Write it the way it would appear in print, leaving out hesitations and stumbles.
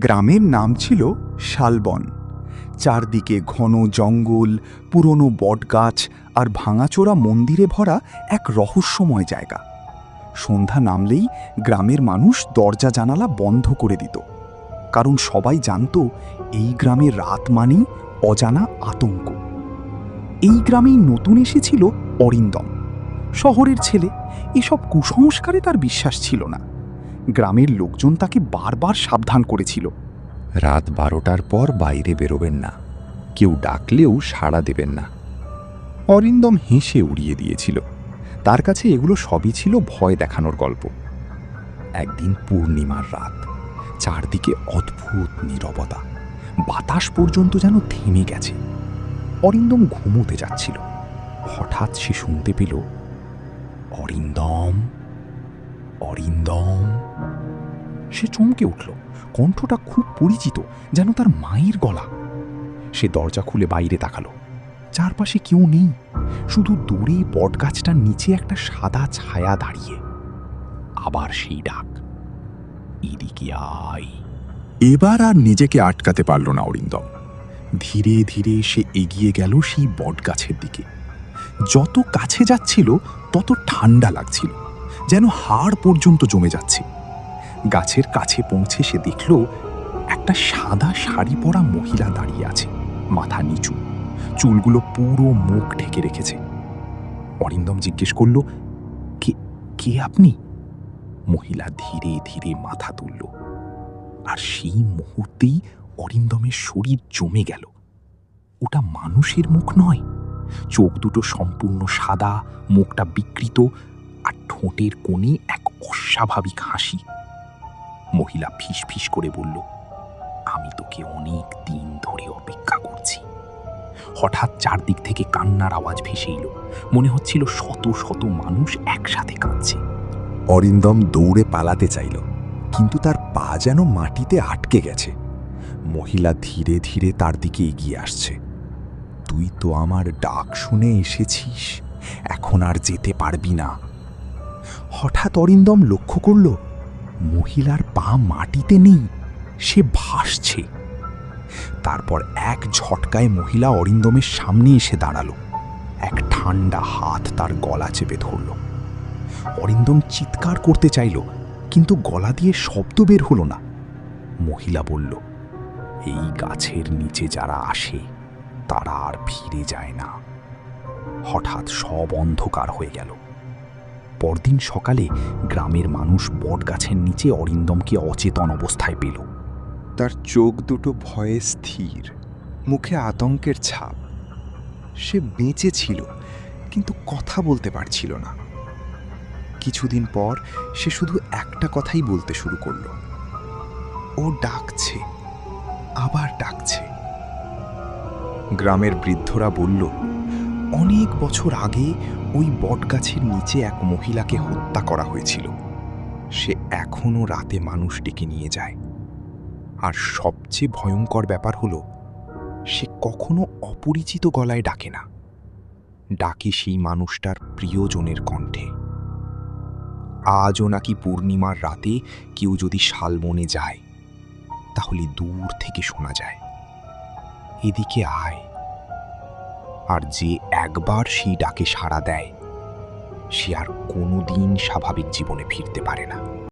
গ্রামের নাম ছিল শালবন। চারদিকে ঘন জঙ্গল, পুরনো বটগাছ আর ভাঙাচোরা মন্দিরে ভরা এক রহস্যময় জায়গা। সন্ধ্যা নামলেই গ্রামের মানুষ দরজা জানালা বন্ধ করে দিত, কারণ সবাই জানত এই গ্রামের রাত মানেই অজানা আতঙ্ক। এই গ্রামেই নতুন এসেছিল অরিন্দম। শহরের ছেলে, এসব কুসংস্কারে তার বিশ্বাস ছিল না। গ্রামের লোকজন তাকে বারবার সাবধান করেছিল, রাত 12টার পর বাইরে বেরোবেন না, কেউ ডাকলেও সাড়া দেবেন না। অরিন্দম হেসে উড়িয়ে দিয়েছিল। তার কাছে এগুলো সবই ছিল ভয় দেখানোর গল্প। একদিন পূর্ণিমার রাত, চারদিকে অদ্ভুত নীরবতা, বাতাস পর্যন্ত যেন থেমে গেছে। অরিন্দম ঘুমোতে যাচ্ছিল, হঠাৎ সে শুনতে পেল, অরিন্দম, অরিন্দম। সে চমকে উঠল। কণ্ঠটা খুব পরিচিত, যেন তার মায়ের গলা। সে দরজা খুলে বাইরে তাকালো। চারপাশে কেউ নেই, শুধু দূরে বটগাছটার নিচে একটা সাদা ছায়া দাঁড়িয়ে। আবার সেই ডাক, এদিকে আয়। এবার আর নিজেকে আটকাতে পারল না অরিন্দম। ধীরে ধীরে সে এগিয়ে গেল সেই বটগাছের দিকে। যত কাছে যাচ্ছিল তত ঠান্ডা লাগছিল, যেন হাড় পর্যন্ত জমে যাচ্ছে। গাছের কাছে পৌঁছে সে দেখল একটা সাদা শাড়ি পরা মহিলা দাঁড়িয়ে আছে, মাথা নিচু, চুলগুলো পুরো মুখ ঢেকে রেখেছে। অরিন্দম জিজ্ঞেস করল, কে কে আপনি? মহিলা ধীরে ধীরে মাথা তুলল, আর সেই মুহূর্তেই অরিন্দমের শরীর জমে গেল। ওটা মানুষের মুখ নয়, চোখ দুটো সম্পূর্ণ সাদা, মুখটা বিকৃত, আর ঠোঁটের কোণে এক অস্বাভাবিক হাসি। মহিলা ফিস ফিস করে বলল, আমি তোকে অনেক দিন ধরে অপেক্ষা করছি। হঠাৎ চারদিক থেকে কান্নার আওয়াজ ভেসে এলো। মনে হচ্ছিল শত শত মানুষ একসাথে কাঁদছে। অরিন্দম দৌড়ে পালাতে চাইল, কিন্তু তার পা যেন মাটিতে আটকে গেছে। মহিলা ধীরে ধীরে তার দিকে এগিয়ে আসছে। তুই তো আমার ডাক শুনে এসেছিস, এখন আর যেতে পারবি না। হঠাৎ অরিন্দম লক্ষ্য করল, মহিলার পা মাটিতে নেই, সে ভাসছে। তারপর এক ঝটকায় মহিলা অরিন্দমের সামনে এসে দাঁড়ালো। এক ঠান্ডা হাত তার গলা চেপে ধরল। অরিন্দম চিৎকার করতে চাইল, কিন্তু গলা দিয়ে শব্দ বের হলো না। মহিলা বলল, এই গাছের নিচে যারা আসে তারা আর ফিরে যায় না। হঠাৎ সব অন্ধকার হয়ে গেল। পরদিন সকালে গ্রামের মানুষ বটগাছের নিচে অরিন্দমকে অচেতন অবস্থায় পেল। তার চোখ দুটো ভয়ে স্থির, মুখে আতঙ্কের ছাপ। সে বেঁচে ছিল, কিন্তু কথা বলতে পারছিল না। কিছুদিন পর সে শুধু একটা কথাই বলতে শুরু করলো, ও ডাকছে, আবার ডাকছে। গ্রামের বৃদ্ধরা বলল, অনেক বছর আগে ওই বটগাছের নিচে এক মহিলাকে হত্যা করা হয়েছিল। সে এখনো রাতে মানুষ ডেকে নিয়ে যায়। আর সবচেয়ে ভয়ঙ্কর ব্যাপার হলো, সে কখনো অপরিচিত গলায় ডাকে না, ডাকে সেই মানুষটার প্রিয়জনের কণ্ঠে। আজও নাকি পূর্ণিমার রাতে কেউ যদি শালবনে যায়, তাহলে দূর থেকে শোনা যায়, এদিকে আয়। আর যে একবার সেই ডাকে সাড়া দেয়, সে আর কোনোদিন স্বাভাবিক জীবনে ফিরতে পারে না।